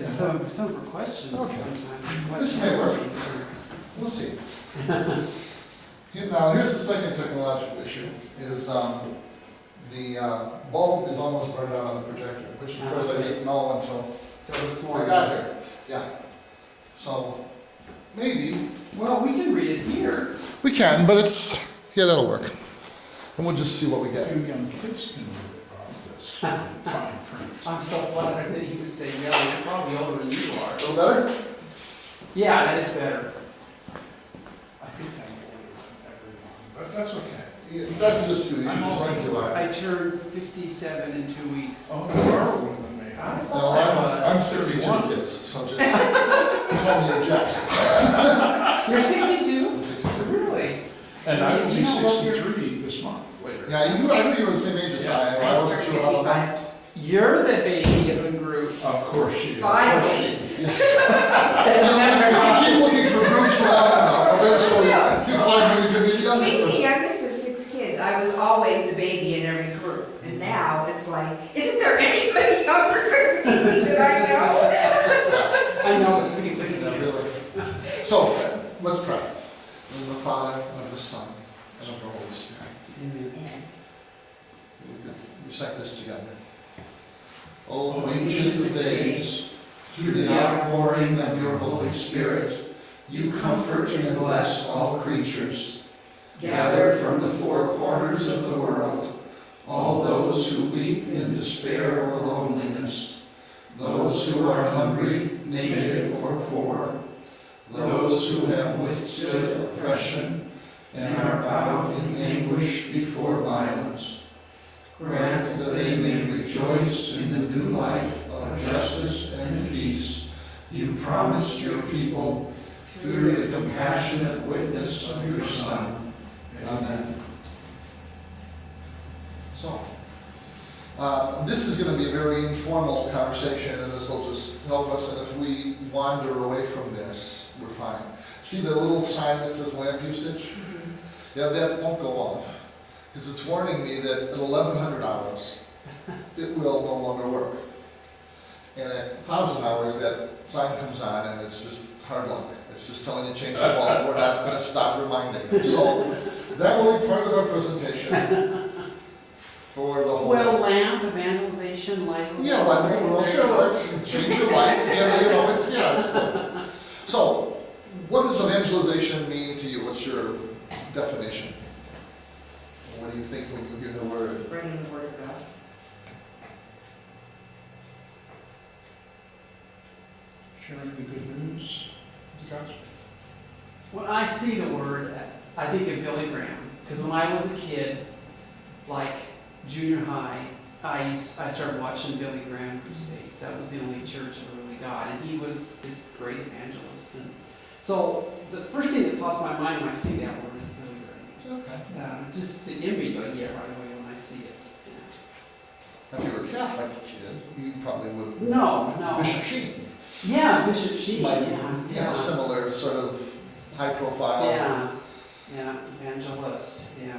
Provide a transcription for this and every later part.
Some questions Okay. sometimes. This may work. We'll see. Now, here's the second technological issue, is the bulb is almost burned out on the projector, which of course I didn't know until Till this I morning. got here. Yeah. So, maybe. Well, we can read it here. We can, but yeah, that'll work. And we'll just see what we get. You young kids can read this fine print. I'm so flattered that he would say, yeah, you're probably older than you are. A little better? Yeah, that is better. I think I'm older than everyone, but that's okay. Yeah, that's just you. You I'm just also- think you are. I turned 57 in 2 weeks. Oh, you are older than me, huh? No, I'm 62 kids, so just tell me your jets. You're 62? I'm 62. Really? And I will You be know what, you're- 63 this month, later. Yeah, I knew you were the same age as I am. I wasn't sure how the months. You're the baby of the group. Of course she is. Finally. Yes. That's If you keep looking for groups long enough, eventually you find who you can be the youngest Being the person. youngest of 6 kids, I was always the baby in every group. And now it's like, isn't there anybody younger than me that I know? I know, it's pretty Yeah, good. really. So, let's pray. In the Father, and of the Son, and of the Holy Spirit. We recite this together. O ancient of days, through the outpouring of your Holy Spirit, you comfort and bless all creatures. Gather from the four corners of the world all those who weep in despair or loneliness, those who are hungry, naked, or poor, those who have withstood oppression and are bowed in anguish before violence. Grant that they may rejoice in the new life of justice and peace you promised your people through the compassionate witness of your Son. Amen. So, this is going to be a very informal conversation, and this will just help us, and if we wander away from this, we're fine. See the little sign that says lamp usage? Yeah, that won't go off, because it's warning me that at 1100 hours, it will no longer work. And at 1000 hours, that sign comes on, and it's just hard luck. It's just telling you change the bulb. We're not going to stop reminding you. So that will be part of our presentation for the whole. Well, lamp, evangelization, light. Yeah, like the world sure works. Change your light. Yeah, you know, it's good. So, what does evangelization mean to you? What's your definition? What do you think when you hear the word? Spreading the word of God. Sharing the good news of the gospel. When I see the word, I think of Billy Graham. Because when I was a kid, like junior high, I started watching Billy Graham crusades. That was the only church I really got, and he was this great evangelist. And so the first thing that pops in my mind when I see that word is Billy Graham. Okay. Just the image I get right away when I see it. If you were a Catholic kid, you probably would. No. Bishop Sheen. Yeah, Bishop Sheen. Like, Yeah. you know, similar sort of high profile. Yeah, evangelist. Yeah.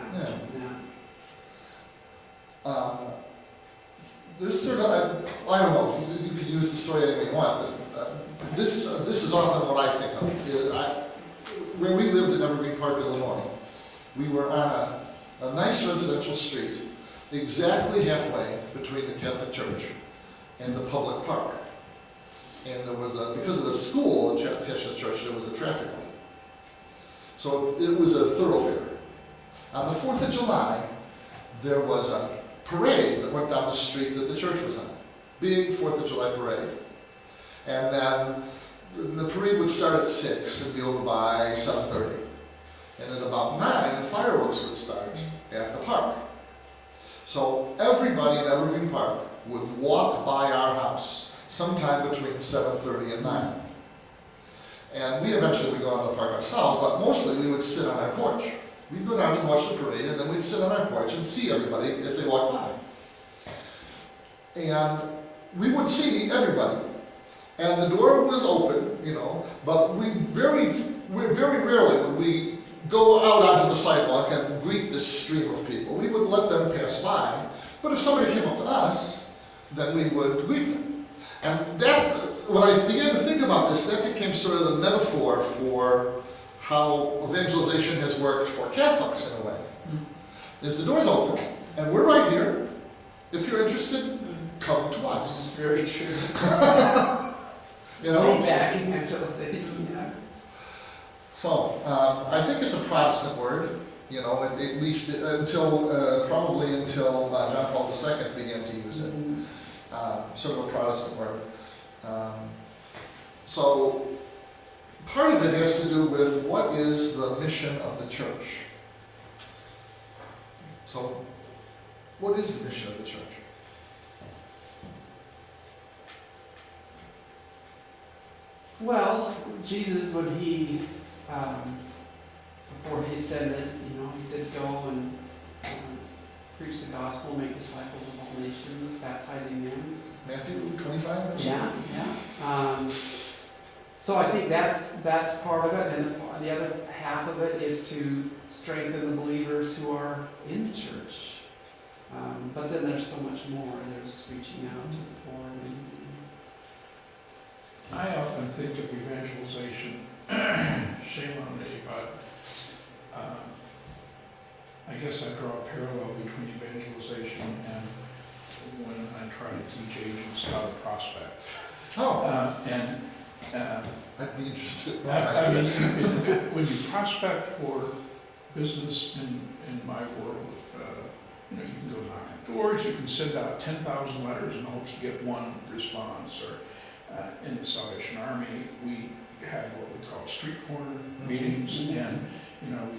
There's sort of, I don't know, you can use the story any way you want, but this is often what I think of. Where we lived in Evergreen Park, Illinois, we were on a nice residential street, exactly halfway between the Catholic Church and the public park. And there was because of the school attached to the church, there was a traffic light. So it was a thoroughfare. On the 4th of July, there was a parade that went down the street that the church was on. Big 4th of July parade. And then the parade would start at 6 and be over by 7:30. And at about 9, the fireworks would start at the park. So everybody in Evergreen Park would walk by our house sometime between 7:30 and 9. And we eventually would go out to the park ourselves, but mostly we would sit on our porch. We'd go down and watch the parade, and then we'd sit on our porch and see everybody as they walked by. And we would see everybody. And the door was open, you know, but we very rarely would we go out onto the sidewalk and greet this stream of people. We would let them pass by, but if somebody came up to us, then we would greet them. And that when I began to think about this, that became sort of the metaphor for how evangelization has worked for Catholics in a way. Is the door's open, and we're right here. If you're interested, come to us. Very true. You know? Way back evangelization, yeah. So, I think it's a Protestant word, you know, at least until, probably until John Paul II began to use it. Sort of a Protestant word. So, part of it has to do with what is the mission of the church. So, what is the mission of the church? Well, Jesus, when he, before he ascended, you know, he said, go and preach the gospel, make disciples of all nations, baptizing them. Matthew 25 or something? Yeah, yeah. So I think that's part of it, and the other half of it is to strengthen the believers who are in the church. But then there's so much more. There's reaching out to the poor. I often think of evangelization, shame on me, but I guess I draw a parallel between evangelization and when I try to teach agents how to prospect. Oh, And I'd be interested. I mean, when you prospect for business in my world, you know, you can go knock on doors, you can send out 10,000 letters in hopes to get one response. Or in the Salvation Army, we had what we call street corner meetings, and you know, we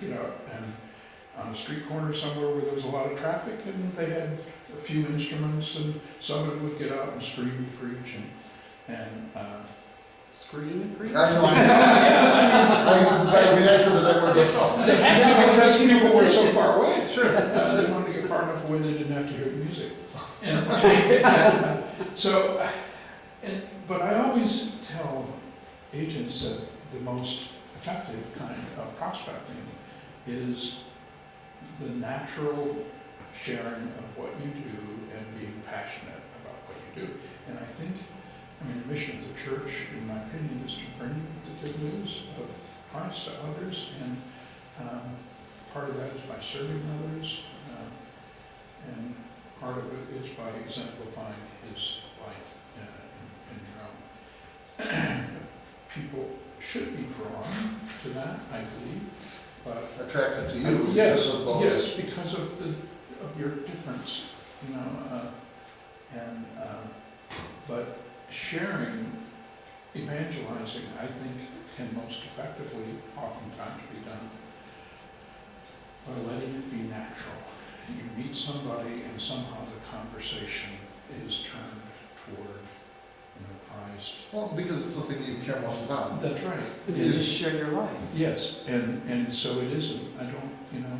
get out and on a street corner somewhere where there was a lot of traffic, and they had a few instruments, and somebody would get out and scream and preach, and Scream and preach? I know, I reacted to that word myself. they had to because people were so far away. Sure. They wanted to get far enough away they didn't have to hear the music. So, but I always tell agents that the most effective kind of prospecting is the natural sharing of what you do and being passionate about what you do. And I think, I mean, the mission of the church, in my opinion, is to bring the good news of Christ to others, and part of that is by serving others, and part of it is by exemplifying his life in your own. People should be drawn to that, I believe, but Attracted to you. yes, because of those. yes, because of your difference, you know, but sharing, evangelizing, I think, can most effectively, oftentimes, be done by letting it be natural. You meet somebody, and somehow the conversation is turned toward, you know, Christ. Well, because it's the thing you care most about. That's right. And you just share your life. Yes, and so it isn't, I don't, you know,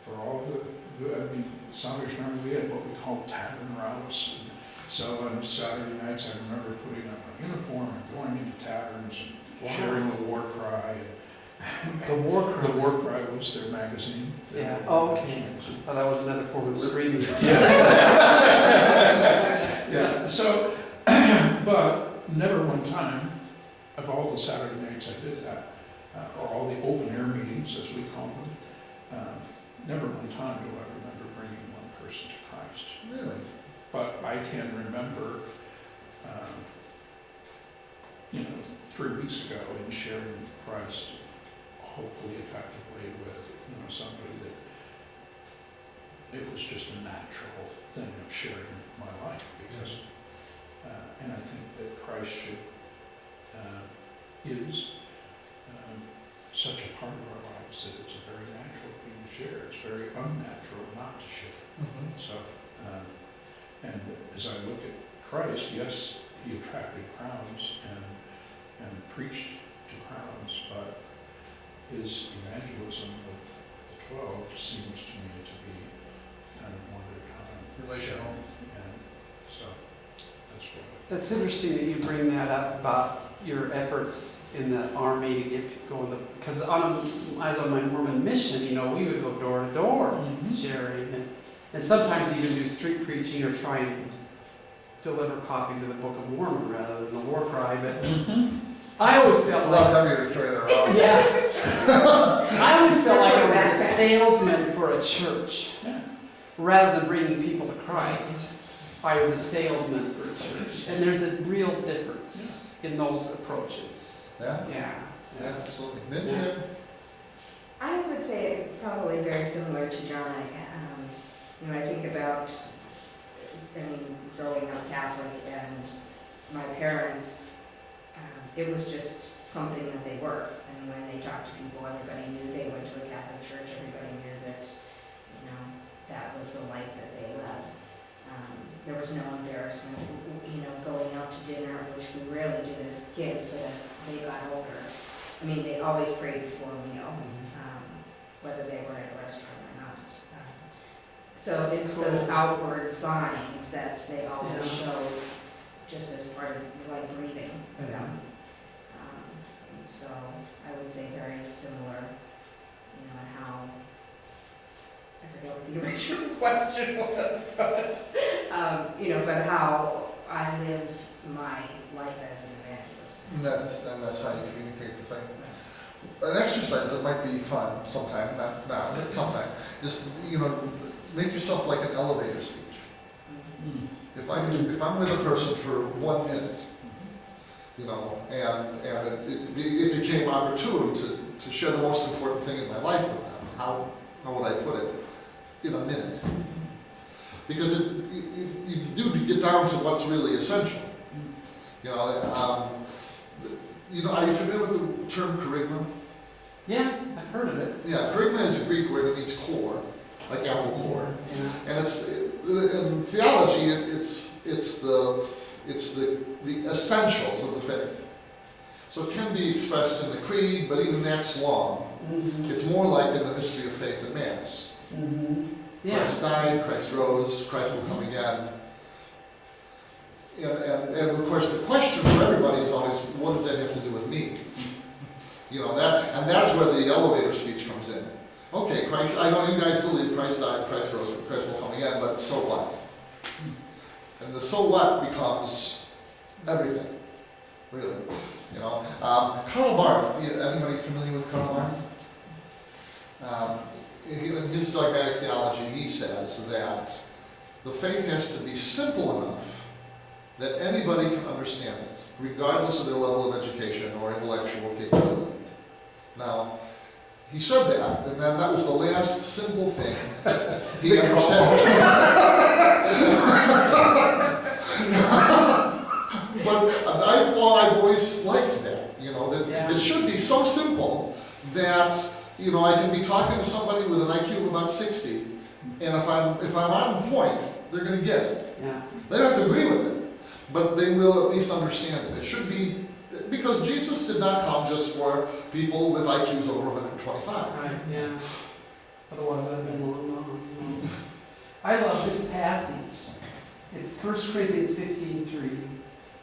for all the, I mean, Salvation Army, we had what we called tavern routes. And so on Saturday nights, I remember putting up a uniform and going into taverns and sharing the war cry. The war cry. The war cry was their magazine. Yeah, oh, okay. Oh, that was another form of screaming. Yeah, so, but never one time, of all the Saturday nights I did that, or all the open air meetings, as we call them, never one time do I remember bringing one person to Christ. Really? But I can remember, you know, 3 weeks ago in sharing Christ, hopefully effectively with, you know, somebody that it was just a natural thing of sharing my life, because, and I think that Christ should, is such a part of our lives that it's a very natural thing to share. It's very unnatural not to share. Mm-hmm. So, and as I look at Christ, yes, he attracted crowds and preached to crowds, but his evangelism with the 12 seems to me to be kind of one at a time. Relational. And so that's what. It's interesting that you bring that up about your efforts in the Army to get people going, because as on my Mormon mission, you know, we would go door to door Mhm. sharing, and sometimes even do street preaching or try and deliver copies of the Book of Mormon rather than the War Cry, but I always It's felt a lot like, heavier to carry that around. yeah. I always felt like I was a Backpacks. salesman for a church. Yeah. Rather than bringing people to Christ, I was a salesman for a church. And there's a real difference in those approaches. Yeah, Yeah. yeah, absolutely. Mindy? I would say probably very similar to John. I think about, growing up Catholic and my parents, it was just something that they were. And when they talked to people, everybody knew they went to a Catholic church, everybody knew that, that was the life that they led. There was no embarrassment, going out to dinner, which we rarely did as kids, but as they got older, they always prayed before a meal, whether they were at a restaurant or not. So That's it's cool. those outward signs that they always Yeah. show, just as part of like breathing for them. And so I would say very similar, how, I forget what the original question was, but how I live my life as an evangelist. And that's how you communicate the faith. An exercise that might be fun sometime, not now, but sometime, is, make yourself like an elevator speech. Mm. If I'm with a person for 1 minute, and it became opportune to share the most important thing in my life with them, how would I put it? In a minute. Because you do get down to what's really essential. Are you familiar with the term charisma? Yeah, I've heard of it. Yeah, charisma is a Greek word that means core, like apple core. Yeah. And in theology, it's the essentials of the faith. So it can be expressed in the creed, but even that's long. Mm-hmm. It's more like in the mystery of faith at Mass. Mm-hmm. Yeah. Christ died, Christ rose, Christ will come again. And of course the question for everybody is always, what does that have to do with me? And that's where the elevator speech comes in. Okay, Christ, I know you guys believe Christ died, Christ rose, Christ will come again, but so what? And the so what becomes everything, really. Karl Barth, anybody familiar with Karl Barth? In his dogmatic theology, he says that the faith has to be simple enough that anybody can understand it, regardless of their level of education or intellectual capability. Now, he said that, and then that was the last simple thing he ever said. But I've always liked that, that it should be so simple that I can be talking to somebody with an IQ of about 60, and if I'm on point, they're going to get it. Yeah. They don't have to agree with it, but they will at least understand it. It should be, because Jesus did not come just for people with IQs over 125. Right, yeah. Otherwise I'd have been long gone. I love this passage. It's 1 Corinthians 15:3.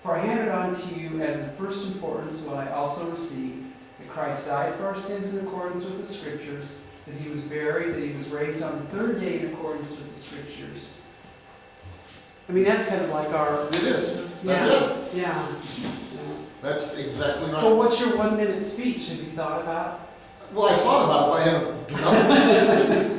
For I handed on to you as of first importance what I also received, that Christ died for our sins in accordance with the Scriptures, that he was buried, that he was raised on the third day in accordance with the Scriptures. That's kind of like our... It is. That's it. Yeah. That's exactly right. So what's your 1 minute speech? Have you thought about? Well, I thought about it, but I haven't developed it.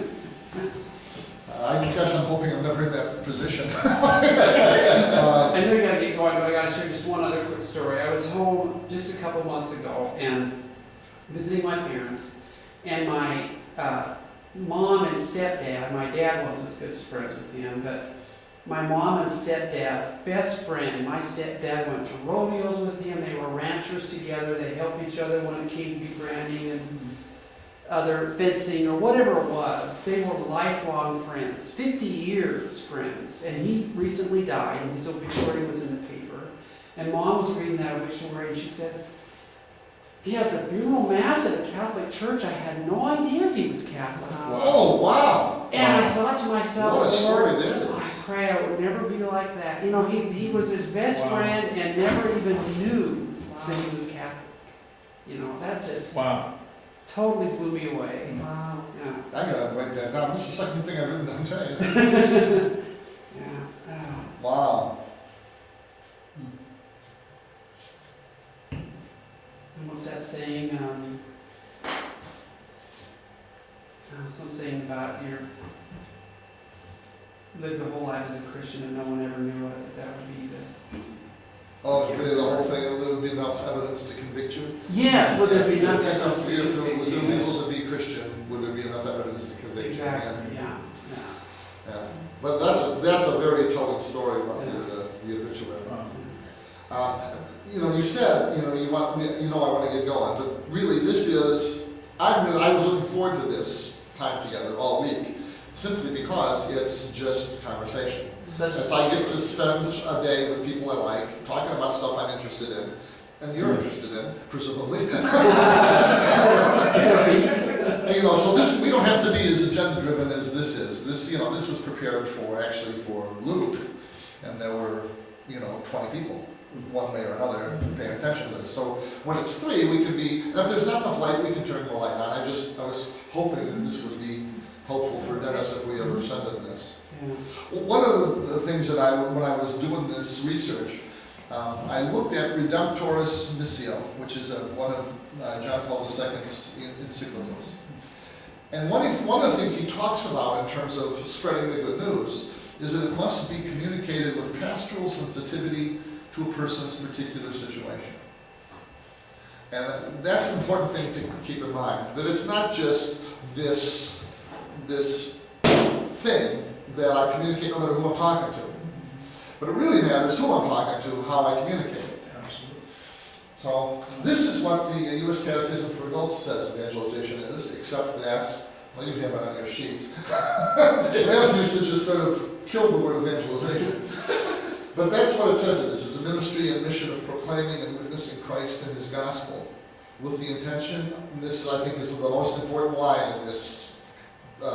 I guess I'm hoping I'm never in that position. I know you gotta get going, but I gotta share just one other quick story. I was home just a couple months ago and visiting my parents, and my mom and stepdad, my dad wasn't as good as friends with him, but my mom and stepdad's best friend, my stepdad went to rodeos with him, they were ranchers together, they helped each other when it came to beef branding and other fencing or whatever it was. They were lifelong friends, 50 years friends, and he recently died, and his obituary was in the paper. And Mom was reading that obituary, and she said, he has a funeral mass at a Catholic church. I had no idea he was Catholic. Oh, wow. And I thought to myself, What a story Lord, that I is. pray I would never be like that. He was his best Wow. friend and never even knew that he was Catholic. That just Wow. totally blew me away. Wow. Yeah. I gotta write that down. This is the second thing I've written down today. Yeah. Oh. Wow. what's that saying, some saying about live the whole life as a Christian and no one ever knew it, that would be the. Oh, the whole thing, there would be enough evidence to convict you? Yes, would there be enough If evidence to it convict was you? illegal to be Christian, would there be enough evidence to convict you? Exactly, yeah. Yeah. But that's a very telling story about the obituary. You said, I want to get going, but really this is, I was looking forward to this time together all week, simply because it's just conversation. As I get to spend a day with people I like, talking about stuff I'm interested in, and you're interested in, presumably. So this, we don't have to be as agenda-driven as this is. This was prepared for Luke, and there were, 20 people, one way or another, paying attention to this. So when it's 3, we can be, and if there's not enough light, we can turn more light on. I was hoping that this would be helpful for Dennis if we ever send him this. Yeah. One of the things that when I was doing this research, I looked at Redemptoris Missio, which is one of John Paul II's encyclicals. And one of the things he talks about in terms of spreading the good news is that it must be communicated with pastoral sensitivity to a person's particular situation. And that's an important thing to keep in mind, that it's not just this thing that I communicate no matter who I'm talking to. But it really matters who I'm talking to, how I communicate. Absolutely. So this is what the U.S. Catechism for Adults says evangelization is, except that, well, you have it on your sheets. Lamp usage has sort of killed the word evangelization. But that's what it says it is. It's a ministry and mission of proclaiming and witnessing Christ and His gospel with the intention, and this I think is the most important line in this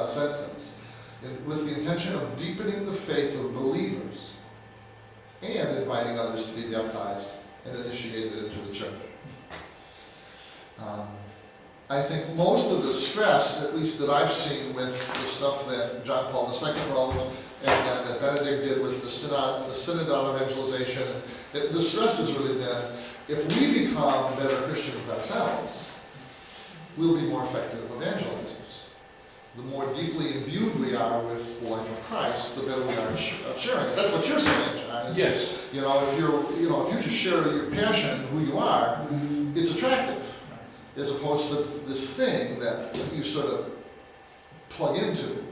sentence, with the intention of deepening the faith of believers and inviting others to be baptized and initiated into the church. I think most of the stress, at least that I've seen with the stuff that John Paul II wrote and that Benedict did with the Synod on Evangelization, the stress has really been, if we become better Christians ourselves, we'll be more effective evangelizers. The more deeply imbued we are with the life of Christ, the better we are at sharing it. That's what you're saying, John. Yes. If you just share your passion and who you are, it's attractive, as opposed to this thing that you sort of plug into.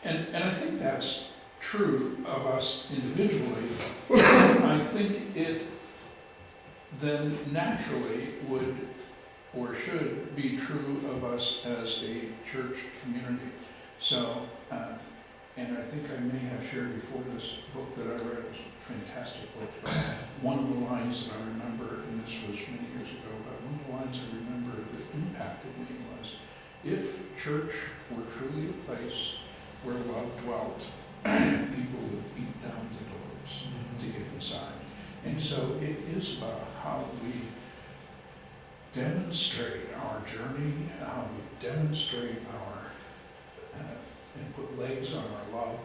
And I think that's true of us individually. I think it then naturally would or should be true of us as a church community. So, and I think I may have shared before this book that I read, it was a fantastic book, but one of the lines that I remember, and this was many years ago, but one of the lines I remember that impacted me was, if church were truly a place where love dwelt, people would beat down the doors to get inside. And so it is about how we demonstrate our journey, and how we demonstrate our, and put legs on our love.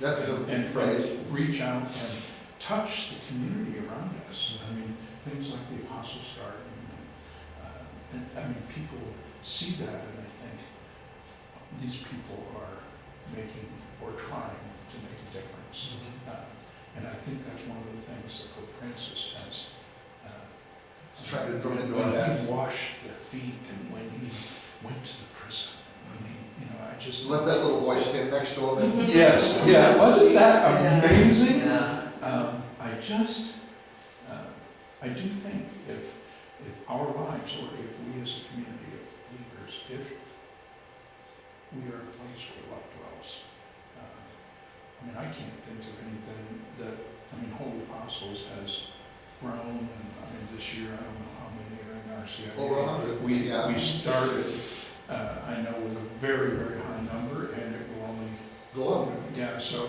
That's a good and phrase. Reach out and touch the community around us. I mean, things like the Apostles' Garden. And people see that, and I think these people are making or trying to make a difference. And I think that's one of the things that Pope Francis has. Trying to drum into when our heads. he washed their feet, and when he went to the prison, when he, I just Let that little boy stand next to him. And yes, yeah, wasn't that amazing? Yeah. I do think if our lives, or if we as a community of believers, if we are a place where love dwells, I can't think of anything that, Holy Apostles has grown, and this year, I don't know how many are in our CIA. Over 100. We started, I know, with a very, very high number, and it will only Go on. yeah, so,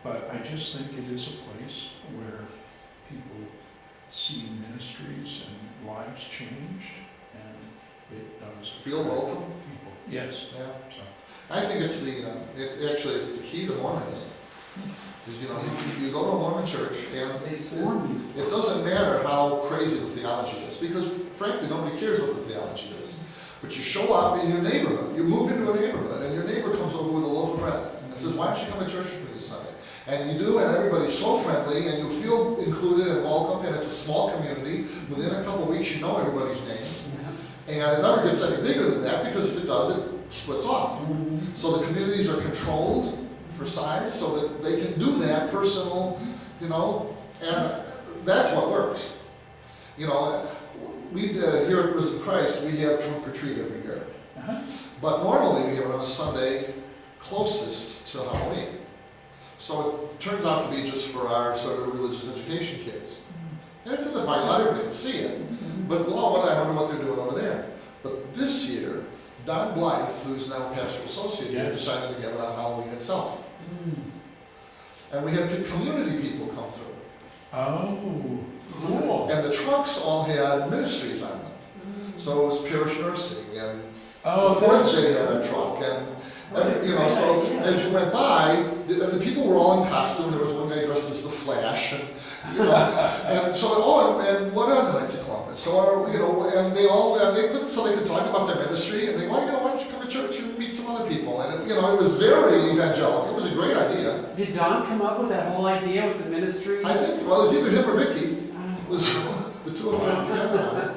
but I just think it is a place where people see ministries and lives changed, and it does. Feel welcome. People, yes. Yeah. So, I think it's the key to Mormonism. Because, you go to a Mormon church, and They swarm you. it doesn't matter how crazy the theology is, because frankly, nobody cares what the theology is. But you show up in your neighborhood, you move into a neighborhood, and your neighbor comes over with a loaf of bread and says, why don't you come to church with me this Sunday? And you do, and everybody's so friendly, and you feel included and welcome, and it's a small community. Within a couple of weeks, you know everybody's name. And it never gets any bigger than that, because if it does, it splits off. So the communities are controlled for size, so that they can do that personal, and that's what works. We here at Risen Christ, we have Trunk or Treat every year. But normally we have it on a Sunday closest to Halloween. So it turns out to be just for our sort of religious education kids. And it's in the parking lot, everybody can see it. But I wonder what they're doing over there. But this year, Don Blythe, who's now pastoral associate here, decided to have it on Halloween itself. And we had community people come through. Oh, cool. And the trucks all had ministries on them. So it was parish nursing, and Oh, the fourth that's day had a truck, and so as you went by, the people were all in costume. There was one guy dressed as the Flash, and and so and what are the Knights of Columbus? So and they could talk about their ministry, and why don't you come to church and meet some other people? And it was very evangelical. It was a great idea. Did Don come up with that whole idea with the ministries? I think it was either him or Vicky. Was the two of them went together on it.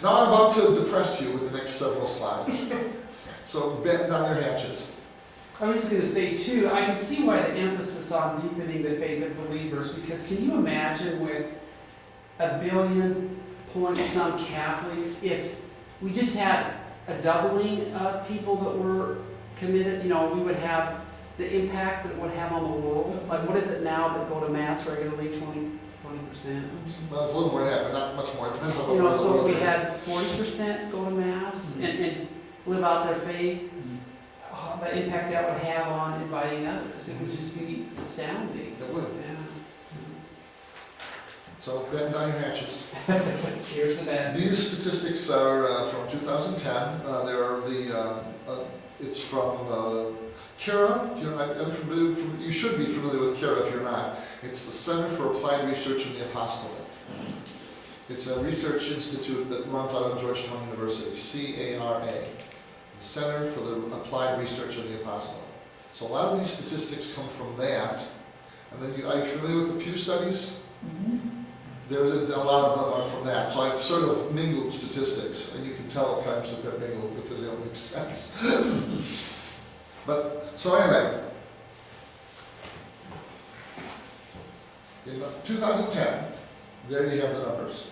Now I'm about to depress you with the next several slides. So bend down your hatches. I was just going to say too, I can see why the emphasis on deepening the faith of believers, because can you imagine with 1 billion point some Catholics, if we just had a doubling of people that were committed, we would have the impact that it would have on the world. Like, what is it now that go to Mass regularly, 20%? Well, it's a little more than that, but not much more. It depends on what So if we had 40% go to Mass and live out their faith, the impact that would have on inviting others, it would just be astounding. It would. Yeah. So bend down your hatches. Here's the bad. These statistics are from 2010. It's from CARA. You should be familiar with CARA if you're not. It's the Center for Applied Research in the Apostolate. It's a research institute that runs out of Georgetown University, CARA. Center for the Applied Research of the Apostolate. So a lot of these statistics come from that. And then are you familiar with the Pew studies? There's a lot of them are from that. So I've sort of mingled statistics, and you can tell at times that they're mingled because they don't make sense. So anyway, in 2010, there you have the numbers.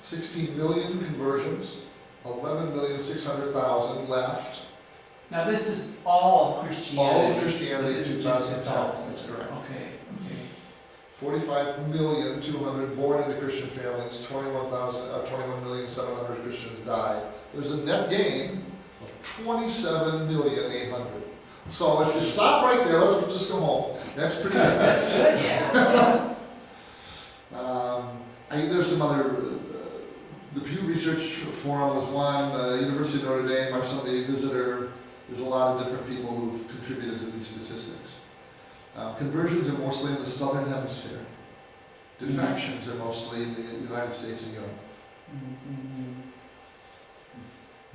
16 million conversions. 11,600,000 left. Now this is all of Christianity. All of Christianity This in isn't just 2010. That's correct. Okay. 45,200,000 born into Christian families. 21,700,000 Christians died. There's a net gain of 27,800,000. So if you stop right there, let's just go home. That's pretty good. That's good, yeah. There's some other. The Pew Research Forum was one, University of Notre Dame, our Sunday visitor. There's a lot of different people who've contributed to these statistics. Conversions are mostly in the Southern Hemisphere. Defections are mostly in the United States and Europe.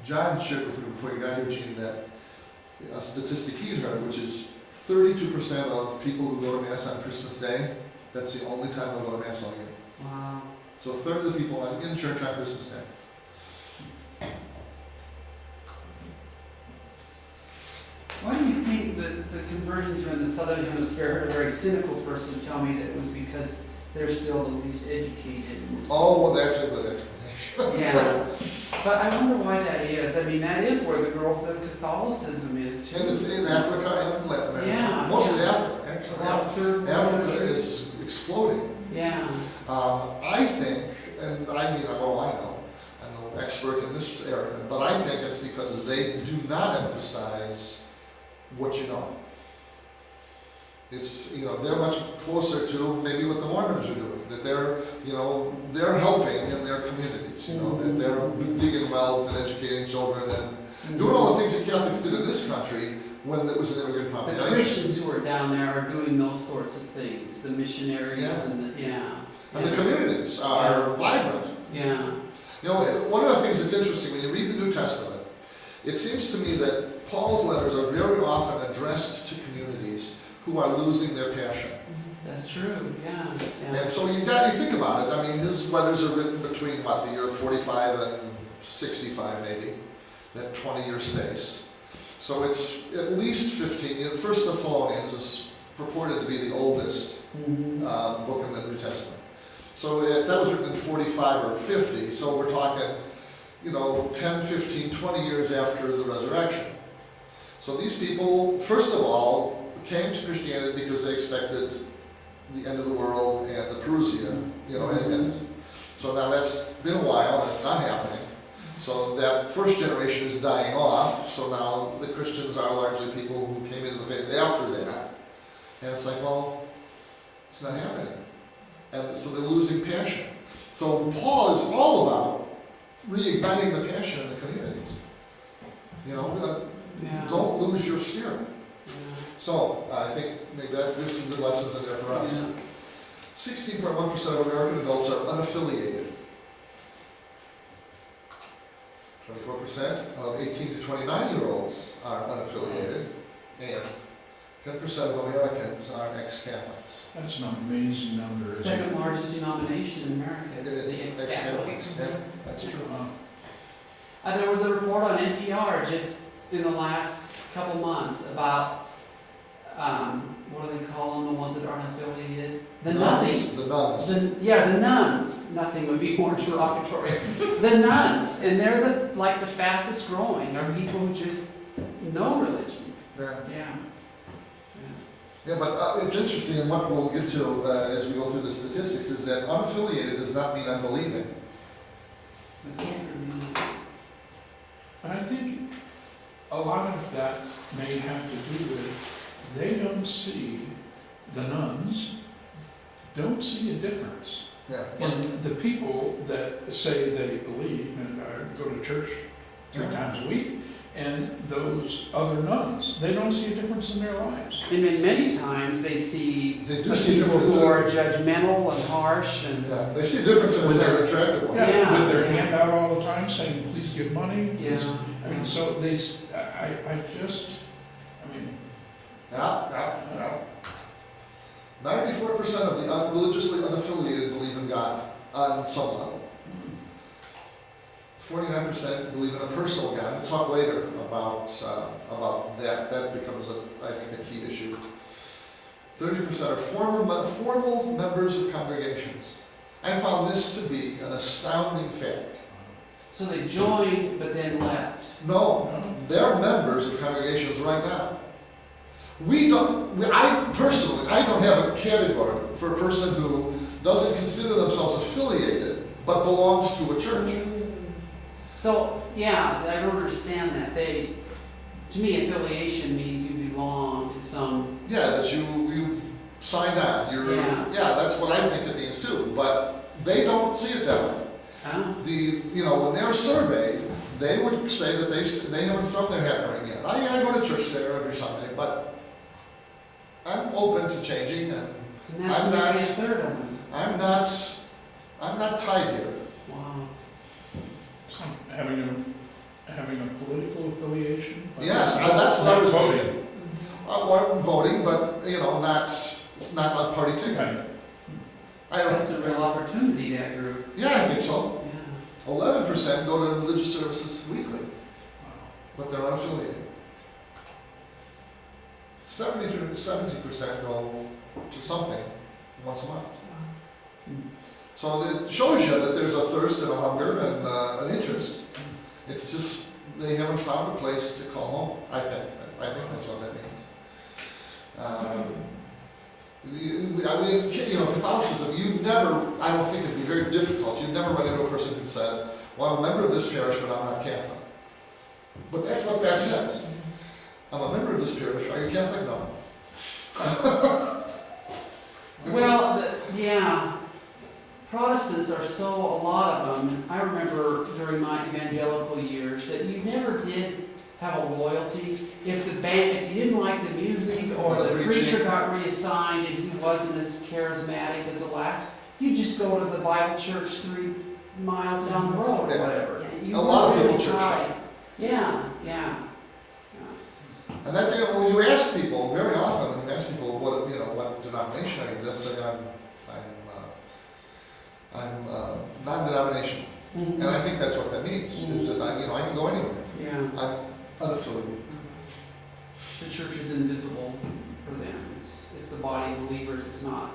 John shared with me before you got here, Gene, that a statistic he'd heard, which is 32% of people who go to Mass on Christmas Day, that's the only time they'll go to Mass all year. Wow. So a third of the people in church on Christmas Day. Why do you think that the conversions are in the Southern Hemisphere? I heard a very cynical person tell me that it was because they're still the least educated in this. Oh, well, that's a good explanation. Yeah. But I wonder why that is. I mean, that is where the growth of Catholicism is too. And it's in Africa and Latin America. Yeah. Mostly Africa, A actually. lot of third world Africa countries. is exploding. Yeah. I think, and I mean, well, I'm no expert in this area, but I think it's because they do not emphasize what you know. It's, they're much closer to maybe what the Mormons are doing, that they're helping in their communities, that they're digging wells and educating children and doing all the things that Catholics did in this country when it was an immigrant The population. Christians who are down there are doing those sorts of things, the missionaries Yeah. and the, yeah. And the communities are vibrant. Yeah, You know, one of the things that's interesting, when you read the New Testament, it seems to me that Paul's letters are very often addressed to communities who are losing their passion. that's true, yeah. And so you think about it, I mean, his letters are written between, what, the year 45 and 65 maybe, that 20-year space. So it's at least 15 years. First Thessalonians is purported to be the oldest book in the New Testament. So if that was written in 45 or 50, so we're talking, 10, 15, 20 years after the resurrection. So these people, first of all, came to Christianity because they expected the end of the world and the Parousia, and so now that's been a while and it's not happening. So that first generation is dying off, so now the Christians are largely people who came into the faith after that. And it's like, well, it's not happening. And so they're losing passion. So Paul is all about reigniting the passion in the communities. Yeah. Don't lose your spirit. Yeah. So I think maybe there's some good lessons in there for us. 16.1% of American adults are unaffiliated. 24% of 18 to 29-year-olds are unaffiliated. And 10% of Americans are ex-Catholics. That's an amazing number. isn't it? Second largest denomination in America is the It's ex-Catholics. Yeah, that's true. There was a report on NPR just in the last couple months about, what do they call them, the ones that aren't affiliated? The nothings. The nuns. The nuns. Nothing would be more derogatory. The nuns, and they're the fastest growing, are people who just know religion. Yeah. Yeah. Yeah, but it's interesting, and what we'll get to as we go through the statistics, is that unaffiliated does not mean unbelieving. That's true. And I think a lot of that may have to do with, they don't see, the nuns don't see a difference Yeah. in the people that say they believe and go to church 3 times a week, and those other nuns, they don't see a difference in their lives. And then many times they see They do see people difference. who are judgmental and harsh and, Yeah, they see a difference in their attractive one. Yeah. With their hand out all the time saying, please give money. please." yeah. I mean, so they, I just, I mean, Yeah. 94% of the religiously unaffiliated believe in God on some level. 49% believe in a personal God. We'll talk later about that. That becomes, I think, a key issue. 30% are formal members of congregations. I found this to be an astounding fact. So they joined but then left. No, they're members of congregations right now. I don't have a category for a person who doesn't consider themselves affiliated but belongs to a church. So, yeah, I don't understand that. To me, affiliation means you belong to some, Yeah, that you signed on. Yeah. That's what I think it means too. But they don't see it that way. When they're surveyed, they would say that they haven't thrown their hat in the ring yet. I go to church there every Sunday, but I'm open to changing, and and that's I'm maybe not- a third of them. I'm not tied here. Wow. it's like having a political affiliation. but Yes, not- that's what I not was voting. thinking. I'm voting, but not on party ticket. Okay. That's a real opportunity, that group. Yeah, I think so. Yeah. 11% go to religious services weekly, Wow. but they're unaffiliated. 70% go to something once a month. So it shows you that there's a thirst and a hunger and an interest. It's just they haven't found a place to call home. I think that's what that means. Catholicism. I don't think it'd be very difficult. You'd never run into a person who said, "Well, I'm a member of this parish, but I'm not Catholic." But that's what that says. I'm a member of this parish. Are you Catholic? No. Well, yeah. Protestants are a lot of them. I remember during my evangelical years that you never did have a loyalty. If the band, if you didn't like the music or Or the the preaching. preacher got reassigned and he wasn't as charismatic as the last, you just go to the Bible church 3 miles down the road or Yeah. whatever. You A lot of really people church tried. Yeah, yeah. And that's, you know, when you ask people, very often, when you ask people what, you know, what denomination are you, they'll say, I'm non-denominational. Mhm. And I think that's what that means, is that I, you know, I can go anywhere. Yeah. I'm unaffiliated. The church is invisible for them. It's the body of believers. It's not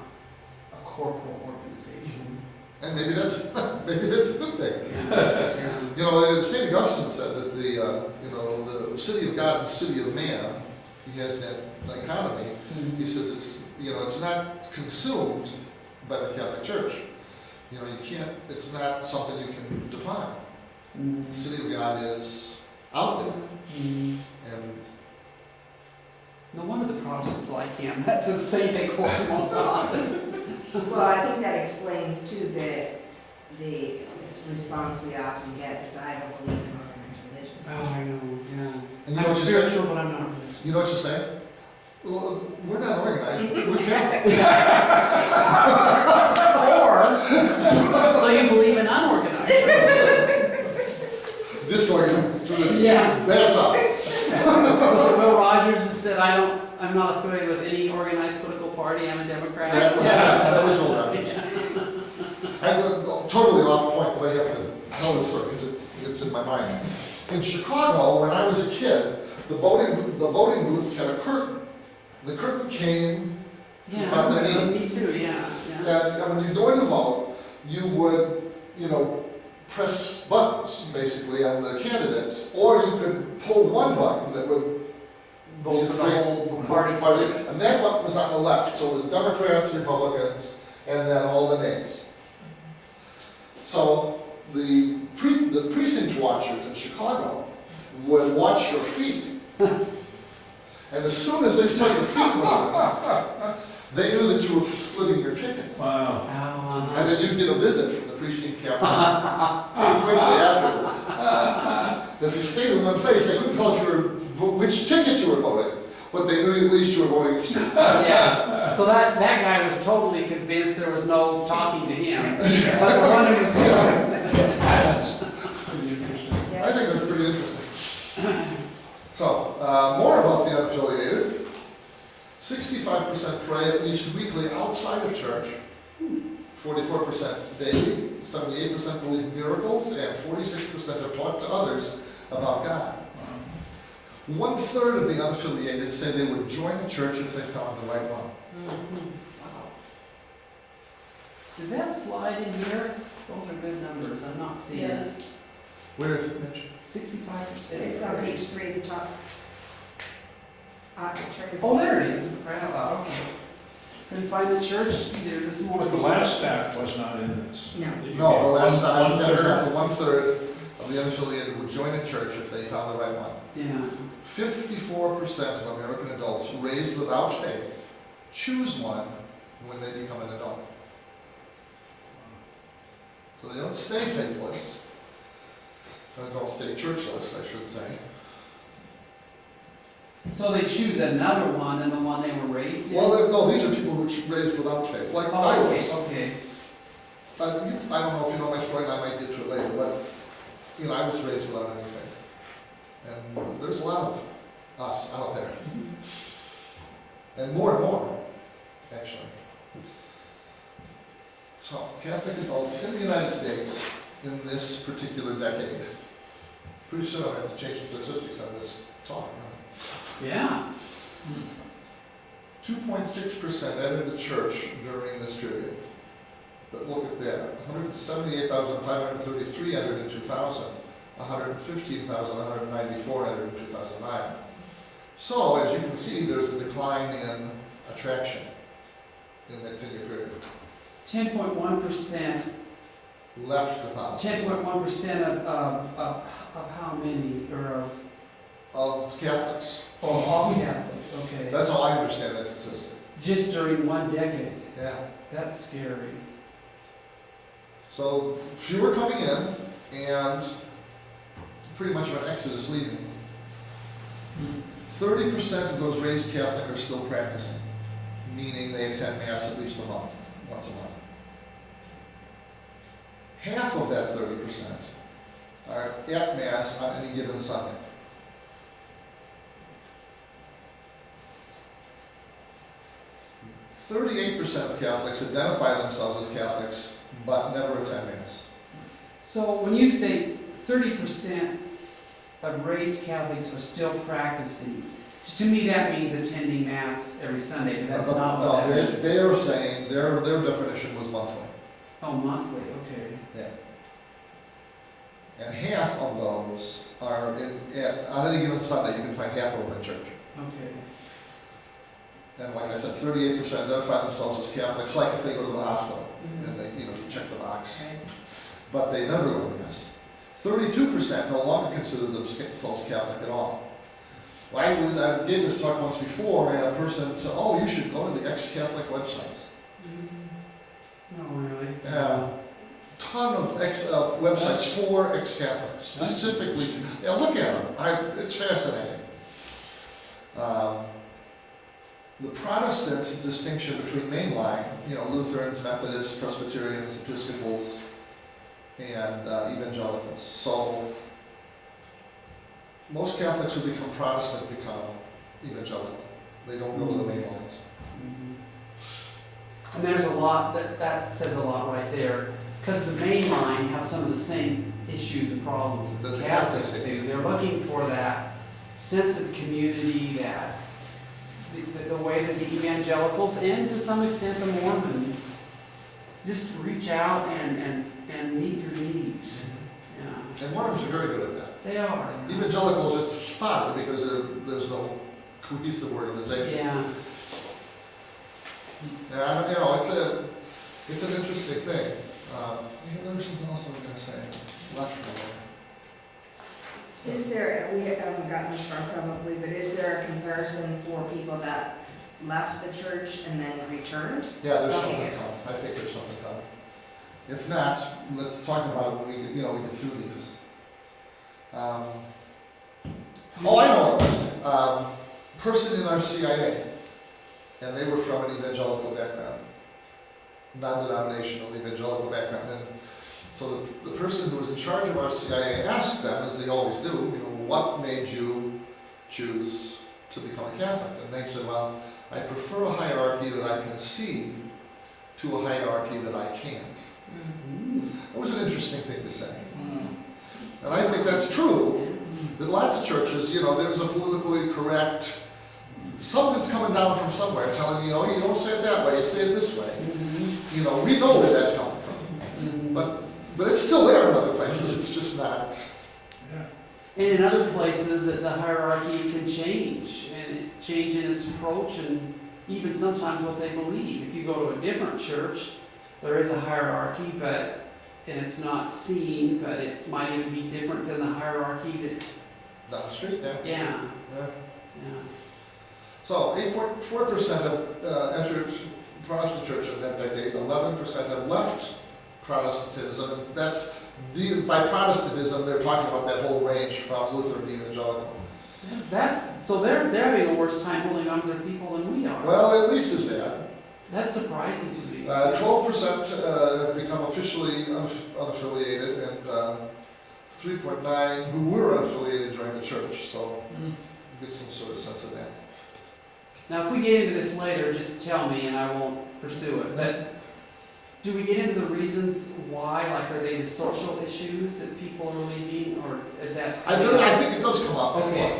a corporal organization. And maybe that's, maybe that's a good thing. Yeah. You know, St. Augustine said that the, you know, the city of God and city of man, he has that dichotomy. He says it's, you know, it's not consumed by the Catholic Church. You know, you can't, it's not something you can define. Mhm. The city of God is out there. Mhm. And No wonder the Protestants like him. That's the same they quote him most often. Well, I think that explains too this response we often get is I don't believe in organized religion. Oh, I know, yeah. you know I'm what you're saying? spiritual, but I'm not religious. You know what you're saying? Well, we're not organized, we're Catholic. Or, so you believe in unorganized religion. Disorganized religion. Yeah. That's us. Was it Will Rogers who said, I'm not affiliated with any organized political party, I'm a Democrat? That was Will Rogers. I'm totally off point, but I have to tell this story because it's in my mind. In Chicago, when I was a kid, the voting booths had a curtain. The curtain came, Yeah, About the me too, yeah, yeah. and when you go in to vote, you would, you know, press buttons basically on the candidates, or you could pull one button that would Vote for the whole party. and that button was on the left, so it was Democrats, Republicans, and then all the names. So the precinct watchers in Chicago would watch your feet. And as soon as they saw your feet moving, they knew that you were splitting your ticket. Wow. Oh, And then you'd get a visit from the precinct captain pretty quickly afterwards. If you stayed in one place, they couldn't tell if you were, which ticket you were voting, but they knew at least you were voting. yeah. So that guy was totally convinced there was no talking to him. But the one who was That's pretty interesting. I think that's pretty interesting. So, more about the unaffiliated. 65% pray at least weekly outside of church, 44% daily, 78% believe in miracles, and 46% have talked to others about God. Wow. 1/3 of the unaffiliated say they would join a church if they found the right one. Wow. Does that slide in here? Those are good numbers, I'm not seeing it. Yes. Where is it, Mitch? 65%. It's on page 3 at the top. Oh, there it is. Right out loud, okay. Couldn't find the church either this morning. But the last stat was not in this. No. That you No, gave. the last One- time, one third. 1/3 of the unaffiliated would join a church if they found the right one. Yeah. 54% of American adults raised without faith choose one when they become an adult. So they don't stay faithless. They don't stay churchless, I should say. So they choose another one than the one they were raised in? Well, no, these are people who raised without faith, like I Oh, was. okay, okay. I don't know if you know my story, and I might get to it later, but, you know, I was raised without any faith. And there's a lot of us out there. And more, actually. So, Catholic adults in the United States in this particular decade. Pretty soon I have to change the statistics on this talk. Yeah. 2.6% entered the church during this period. But look at that, 178,533 entered in 2000, 115,194 entered in 2009. So, as you can see, there's a decline in attraction in that 10-year period. 10.1%. Left Catholicism. 10.1% of how many, or Of Catholics. all Catholics, okay. That's how I understand that statistic. Just during one decade. Yeah. That's scary. So, fewer coming in, and pretty much of an exodus leaving. 30% of those raised Catholic are still practicing, meaning they attend Mass at least once a month. Half of that 30% are at Mass on any given Sunday. "38% of Catholics identify themselves as Catholics, but never attend Mass." So when you say 30% of raised Catholics are still practicing, so to me that means attending Mass every Sunday, but that's not what No, that means. they are saying, their definition was monthly. Oh, monthly, okay. And half of those are on any given Sunday, you can find half of them in church. Okay. And like I said, 38% identify themselves as Catholics, like if they go to the hospital, Mhm. and they, you check the box. Right. But they never go to Mass. 32% no longer consider themselves Catholic at all. Well, I gave this talk once before, and a person said, "Oh, you should go to the ex-Catholic websites." Oh, really? Yeah. Ton of websites for ex-Catholics, specifically. Yeah, look at them. It's fascinating. The Protestant distinction between mainline, Lutherans, Methodists, Presbyterians, Episcopals, and evangelicals. So most Catholics who become Protestant become evangelical. They don't go to the main lines. And there's a lot, that says a lot right there, because the main line have some of the same issues and problems that That the the Catholics Catholics do. They're looking for that sense of community, that, the way that the evangelicals, and to some extent the Mormons, just reach out and meet your needs. Yeah, And Mormons are very good at that. they are. Evangelicals, it's spotted because there's no cohesive organization. Yeah. And it's an interesting thing. There was something else I was going to say. Left me there. Is there, we haven't gotten this far probably, but is there a comparison for people that left the church and then returned? Yeah, there's Okay. something coming. I think there's something coming. If not, let's talk about it when we get through these. Oh, I know. Person in our CIA, and they were from an evangelical background, non-denominational evangelical background. And so the person who was in charge of our CIA asked them, as they always do, what made you choose to become a Catholic? And they said, well, I prefer a hierarchy that I can see to a hierarchy that I can't. It was an interesting thing to say. And I think that's true. That lots of churches, there's a politically correct, something's coming down from somewhere telling you, you don't say it that way, you say it this way. We know where that's coming from. But it's still there in other places, it's just not. Yeah. And in other places, that the hierarchy can change, and change in its approach, and even sometimes what they believe. If you go to a different church, there is a hierarchy, and it's not seen, but it might even be different than the hierarchy that. Down the street, yeah. Yeah. Yeah. Yeah. So 8.4% have entered Protestant church in that decade, 11% have left Protestantism, and by Protestantism, they're talking about that whole range from Lutheran to evangelical. So they're having a worse time holding on to their people than we are. Well, at least as bad. That's surprising to me. 12% have become officially unaffiliated, and 3.9 who were unaffiliated joined the church, so get some sort of sense of that. Now, if we get into this later, just tell me and I won't pursue it. But do we get into the reasons why? Like, are they the social issues that people are leaving, or is that? I think it does come up. Okay.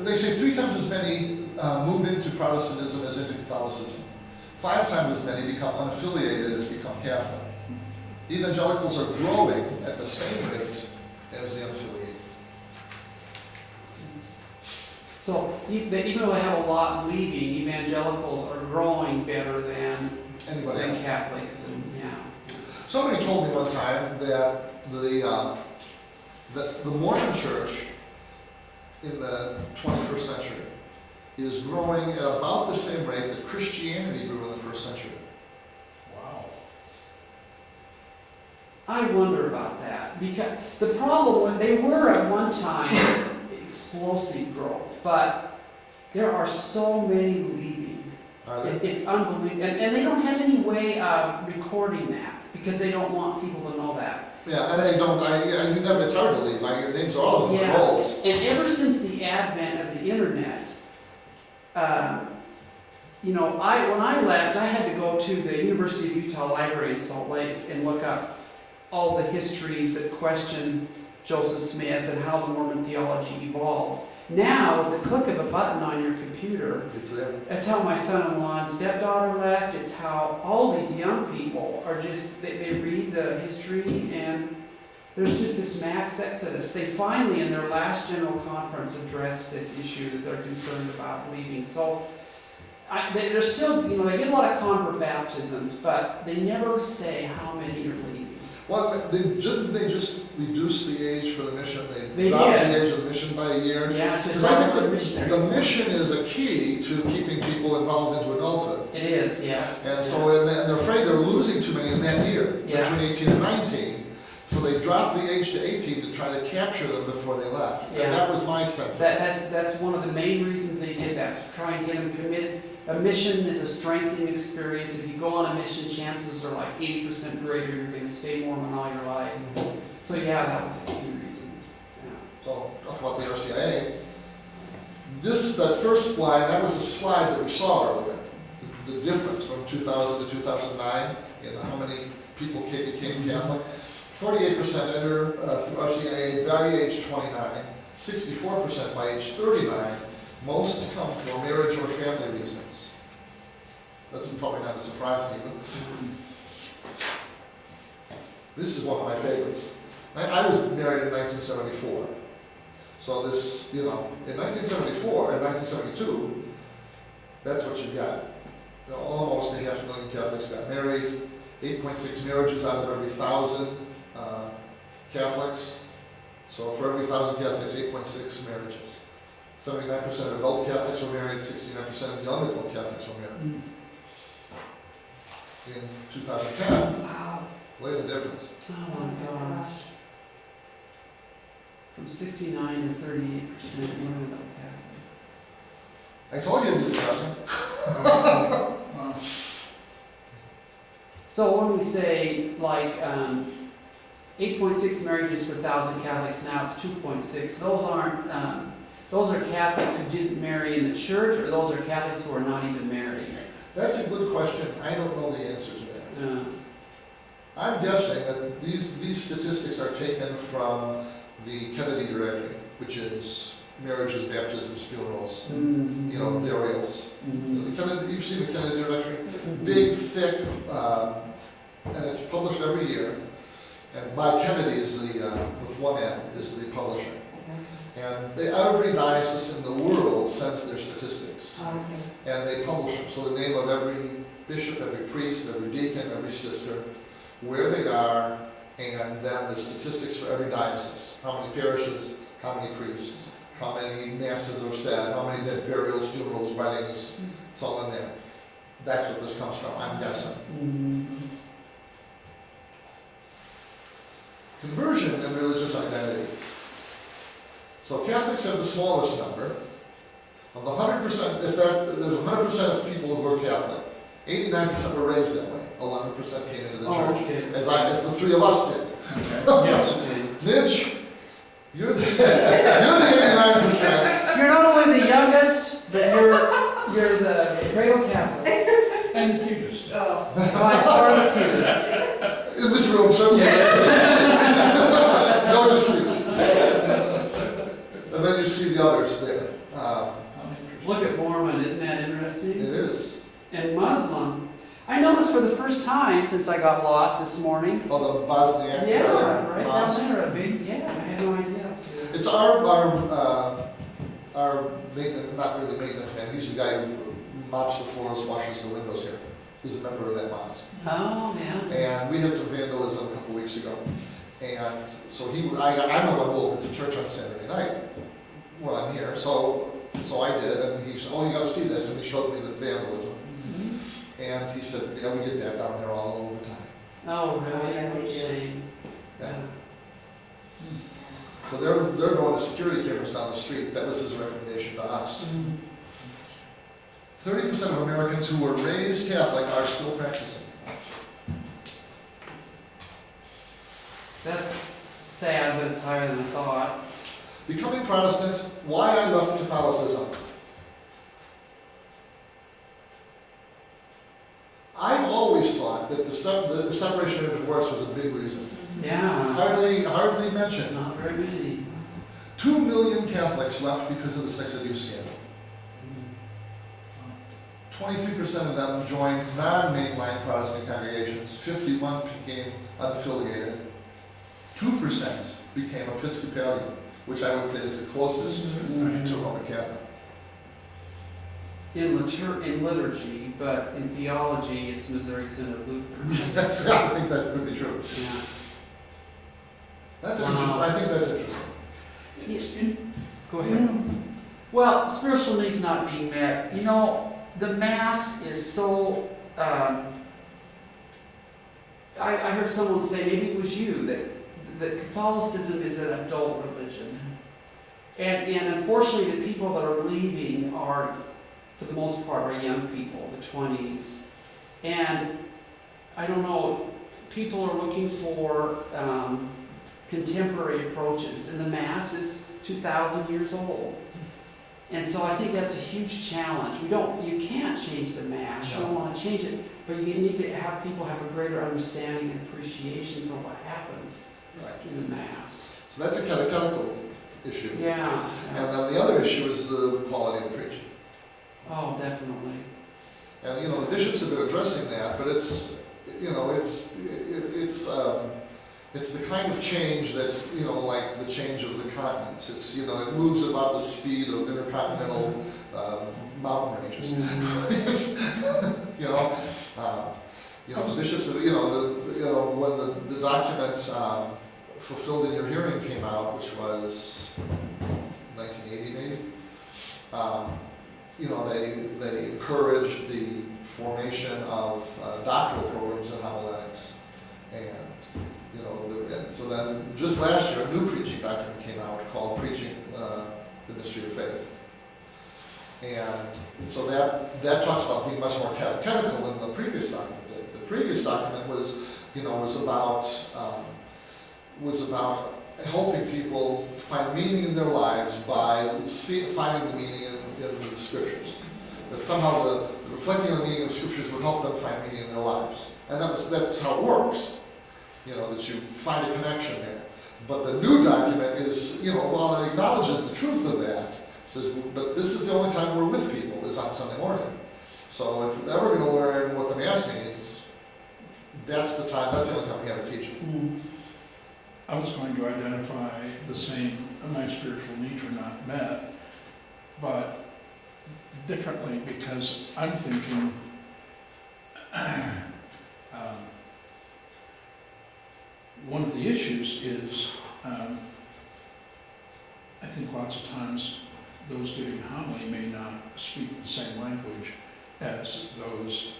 They say 3 times as many move into Protestantism as into Catholicism. 5 times as many become unaffiliated as become Catholic. Evangelicals are growing at the same rate as the unaffiliated. So even though they have a lot leaving, evangelicals are growing better than Anybody else? Catholics, and yeah. Somebody told me one time that the Mormon Church in the 21st century is growing at about the same rate that Christianity grew in the first century. Wow. I wonder about that, because the problem, when they were at one time explosive growth, but there are so many leaving. Are they? It's unbelievable, and they don't have any way of recording that, because they don't want people to know that. Yeah, and they don't, you never, it's hard to leave, like, your names are always on the Yeah. rolls. And ever since the advent of the internet, you know, when I left, I had to go to the University of Utah Library in Salt Lake and look up all the histories that question Joseph Smith and how the Mormon theology evolved. Now, with the click of a button on your computer, It's there. that's how my son-in-law and stepdaughter left. It's how all these young people are just, they read the history, and there's just this mass exodus. They finally, in their last general conference, addressed this issue that they're concerned about leaving. So they're still, you know, they get a lot of convert baptisms, but they never say how many are leaving. Well, didn't they just reduce the age for the mission? They dropped did. the age of the mission by a year? Yeah, to Because I think the the missionary. mission is a key to keeping people involved into adulthood. It is, yeah. And so, and they're afraid they're losing too many in that year, Yeah. between 18 and 19. So they dropped the age to 18 to try to capture them before they left. Yeah. And that was my sense. That's one of the main reasons they did that, to try and get them committed. A mission is a strengthening experience. If you go on a mission, chances are like 80% greater you're going to stay Mormon all your life. So yeah, that was a key reason. Yeah. So, talk about the RCIA. That first slide, that was a slide that we saw earlier. The difference from 2000 to 2009 in how many people became Catholic. 48% enter through RCIA by age 29, 64% by age 39. Most come for marriage or family reasons. That's probably not a surprise to you. This is one of my favorites. I was married in 1974. So this, you know, in 1974 and 1972, that's what you got. You know, almost 500,000 Catholics got married, 8.6 marriages out of every 1,000 Catholics. So for every 1,000 Catholics, 8.6 marriages. 79% of adult Catholics were married, 69% of young adult Catholics were married. In 2010, Wow. look at the difference. Oh my gosh. From 69 to 38% women of Catholics. I told you to do this, So when we say like 8.6 marriages per 1,000 Catholics, now it's 2.6. Those aren't. Those are Catholics who didn't marry in the church, or those are Catholics who are not even married. That's a good question. I don't know the answer to that. I'm guessing that these statistics are taken from the Kennedy Directory, which is marriages, baptisms, funerals, you know, burials. You've seen the Kennedy Directory? Big, thick, and it's published every year. And by Kennedy is with one N, is the publisher. And every diocese in the world sends their statistics. And they publish them. So the name of every bishop, every priest, every deacon, every sister, where they are, and then the statistics for every diocese. How many parishes, how many priests, how many masses are said, how many dead burials, funerals, weddings, it's all in there. That's what this comes from, I'm guessing. Conversion and religious identity. So Catholics have the smallest number. Of the 100%, if there's 100% of people who are Catholic, 89% were raised that way. 11% came into the church, Okay. as the three of us did. Yes. Mitch, you're the 89%. You're not only the youngest, but you're the cradle Catholic. And the cutest. By far the cutest. In this room, certainly. No dispute. And then you see the others there. Look at Mormon, isn't that It interesting? is. And Muslim. I noticed for the first time since I got lost this morning. Oh, the Bosniak. Yeah, right mosque. down there, a big, yeah, I had no idea. It's our maintenance, not really maintenance man, he's the guy who mops the floors, washes the windows here. He's a member of that mosque. Oh, man. And we had some vandalism a couple weeks ago. And so I'm the one who opens the church on Saturday night when I'm here. So I did, and he said, oh, you gotta see this, and he showed me the vandalism. And he said, yeah, we get that down there all over the time. Oh, really? Yeah, they What a do. shame. Yeah. So they're going to security cameras down the street. That was his recommendation to us. 30% of Americans who were raised Catholic are still practicing. That's sad, but it's higher than I thought. Becoming Protestant, why I left Catholicism. I've always thought that the separation of divorce was a big reason. Yeah, Hardly mentioned. not very many. 2 million Catholics left because of the sex abuse scandal. 23% of them joined non-mainline Protestant congregations. 51 became unaffiliated. 2% became Episcopalian, which I would say is the closest to Roman Catholic. In liturgy, but in theology, it's Missouri Synod Lutheran. I think that could be true. Yeah. That's Wow. interesting. I think that's interesting. Go ahead. Well, spiritual needs not being met. You know, the Mass is so. I heard someone say, maybe it was you, that Catholicism is an adult religion, and unfortunately, the people that are leaving are, for the most part, are young people, the 20s, and I don't know. People are looking for contemporary approaches, and the Mass is 2,000 years old. And so I think that's a huge challenge. You can't change the Mass, you don't want to change it, but you need to have people have a greater understanding and appreciation for what happens in the Mass. So that's a catechetical issue. Yeah. And then the other issue is the quality of the preaching. Oh, definitely. And the bishops have been addressing that, but it's the kind of change that's, like the change of the continents. It's, it moves about the speed of intercontinental mountain ranges. It's, the bishops have, when the document Fulfilled in Your Hearing came out, which was 1980 maybe, they encouraged the formation of doctoral programs in homiletics. And and so then, just last year, a new preaching document came out called Preaching the Mystery of Faith. And so that talks about being much more catechetical than the previous document did. The previous document was about helping people find meaning in their lives by finding the meaning in the Scriptures. That somehow reflecting on the meaning of the Scriptures would help them find meaning in their lives. And that's how it works. That you find a connection there. But the new document is, while it acknowledges the truth of that, says, but this is the only time we're with people, is on Sunday morning. So if we're ever going to learn what the Mass means, that's the only time we have a teaching. I was going to identify the same, my spiritual needs are not met, but differently, because I'm thinking, one of the issues is, I think lots of times those giving homily may not speak the same language as those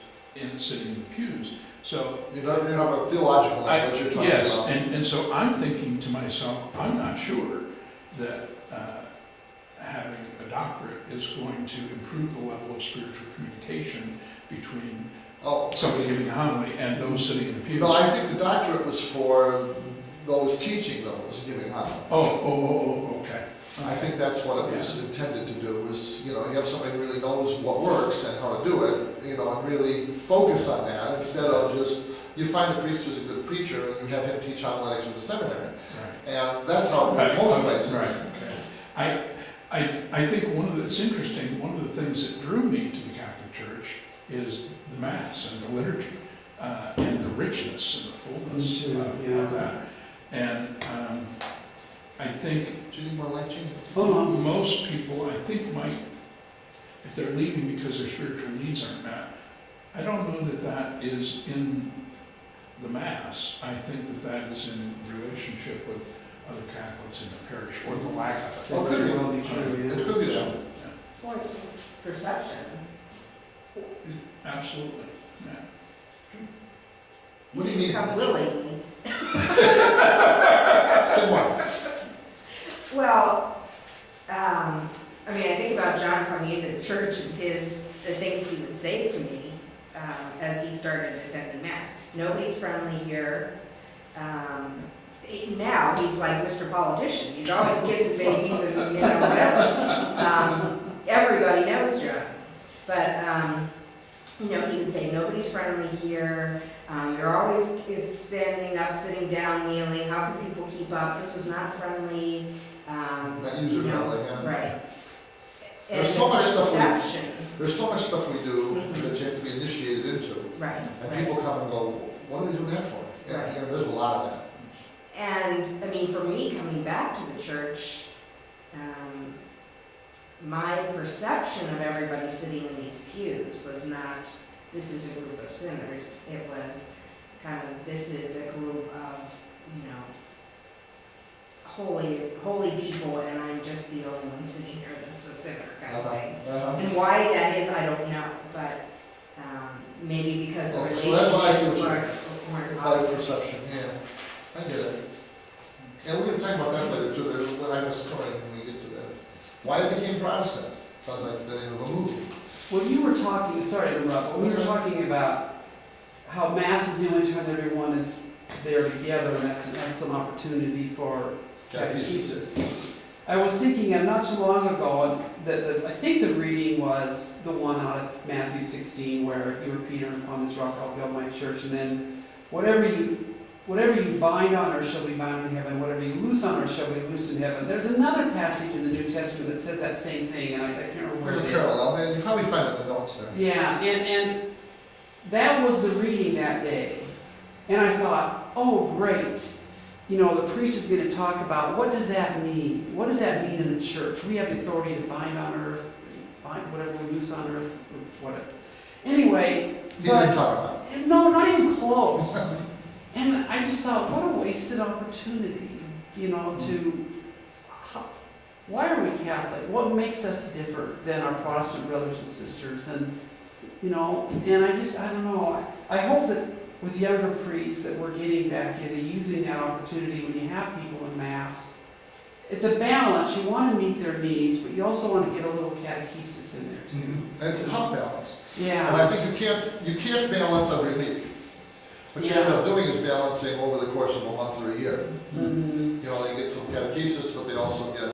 sitting in the pews. So You're not about theological language, you're talking yes, about. and so I'm thinking to myself, I'm not sure that having a doctorate is going to improve the level of spiritual communication between somebody giving a homily and those sitting in the pews. No, I think the doctorate was for those teaching those giving homily. Okay. I think that's what it was intended to do, was, you have somebody who really knows what works and how to do it, and really focus on that, instead of just, you find a priest who's a good preacher and you have him teach homiletics in the seminary. Right. And that's how it works most places. Right, okay. I think it's interesting, one of the things that drew me to the Catholic Church is the Mass and the liturgy, and the richness and the fullness of that. And I think Do you need more light, Gene? most people, I think, might, if they're leaving because their spiritual needs aren't met, I don't know that is in the Mass. I think that is in relationship with other Catholics in the parish, or the lack of it. Oh, could be. Well, be true, yeah. It could be that. Or perception. Absolutely, yeah. What do you mean? Become willing. Say more. Well, I mean, I think about John coming into the church and the things he would say to me as he started attending Mass. Nobody's friendly here. Now, he's like Mr. Politician. He's always kissing babies and, whatever. Everybody knows John. But, he would say, nobody's friendly here. You're always standing up, sitting down, kneeling. How can people keep up? This is not friendly. Not user friendly, yeah. Right. There's so much stuff perception. There's so much stuff we do Mhm. that you have to be initiated into. Right. And right. people come and go, what are they doing that for? Right. And there's a lot of that. And, I mean, for me, coming back to the church, my perception of everybody sitting in these pews was not, this is a group of sinners. It was kind of, this is a group of, holy people, and I'm just the only one sitting here that's a sinner kind of thing. And why that is, I don't know, but maybe because the Oh, so that's why I see relationships what weren't By obvious. perception, yeah. I get it. And we're gonna talk about that later too, when I was touring, when we get to that. Why it became Protestant, sounds like the name of a movie. Well, you were talking, sorry to interrupt, but we were talking about how Mass is the only time that everyone is there together, and that's an opportunity for catechesis. I was thinking, not too long ago, that I think the reading was the one out of Matthew 16, where you were Peter, and upon this rock I'll build my church, and then whatever you bind on earth shall be bound in heaven, whatever you loose on earth shall be loosed in heaven. There's another passage in the New Testament that says that same thing, and I can't remember where There's a it is. parallel, and you probably find it in the notes there. Yeah, and that was the reading that day. And I thought, oh, great. The priest is going to talk about what does that mean? What does that mean in the church? We have the authority to bind on earth, bind whatever we loose on earth, whatever. Anyway, He didn't talk about it. no, not even close. And I just thought, what a wasted opportunity, why are we Catholic? What makes us different than our Protestant brothers and sisters? And I don't know. I hope that with younger priests that we're getting back into using that opportunity when you have people in Mass. It's a balance. You want to meet their needs, but you also want to get a little catechesis in there too. And it's a tough balance. And Yeah. I think you can't balance every week. What you end up doing is balancing over the course of a month or a year. Mhm. They get some catechesis, but they also get